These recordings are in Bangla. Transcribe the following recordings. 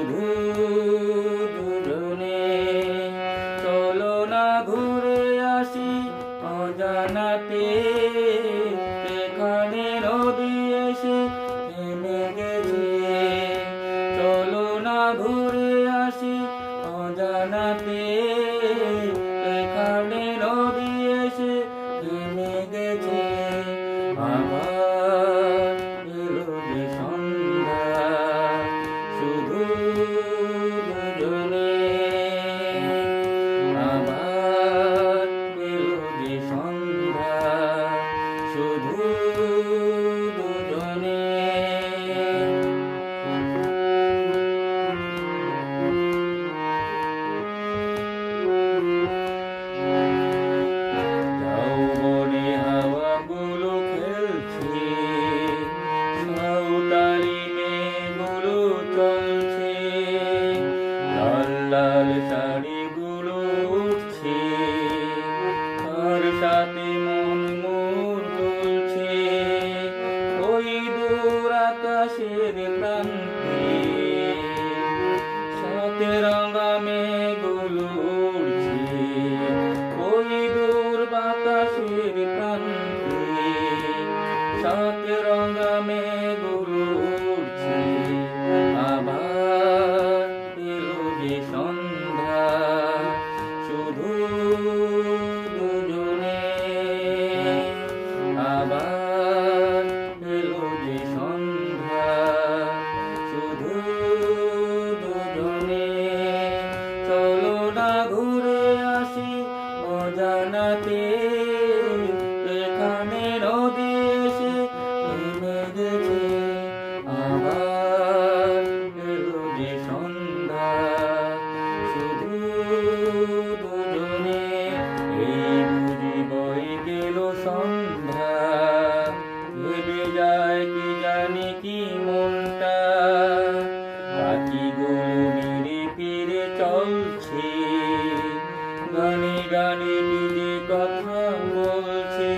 শুধু দুজনে। চলো না ঘুরে আসি অজানাতে, এখানে নদী এসে থেমে গেছে। চলো না ঘুরে আসি অজানাতে, এখানে নদী এসে থেমে গেছে। আবার এলো যে সন্ধ্যা, শুধু দুজনে। আবার এলো যে সন্ধ্যা, শুধু দুজনে। যৌবনে হাওয়াগুলো খেলছে, সাঁওতালি মেয়েগুলো চলছে, লাল লাল শাড়িগুলো উঠছে, তার সাথে মন মন তুলছে। ওই দূর আকাশের প্রান্তে সাথে রঙা মেঘগুলো উড়ছে। ওই দূর বাতাসের প্রান্তে সাথে রঙা মেঘগুলো উড়ছে। আবার এলো যে সন্ধ্যা, শুধু দুজনে। আবার এলো যে সন্ধ্যা, শুধু দুজনে। চলো না ঘুরে আসি অজানাতে, এখানে নদী এসে থেমে গেছে। আবার এলো যে সন্ধ্যা, শুধু দুজনে। এই বুঝি বয়ে গেল সন্ধ্যা, ভেবে যায় কি জানি কি মনটা। পাখিগুলো মেরে ফিরে চলছে, গানে গানে কি যে কথা বলছে।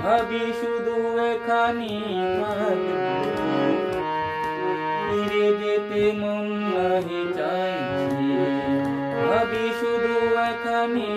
ভাবি শুধু এখানে ফিরে যেতে মন নাহি চাইছে। ভাবি শুধু এখানে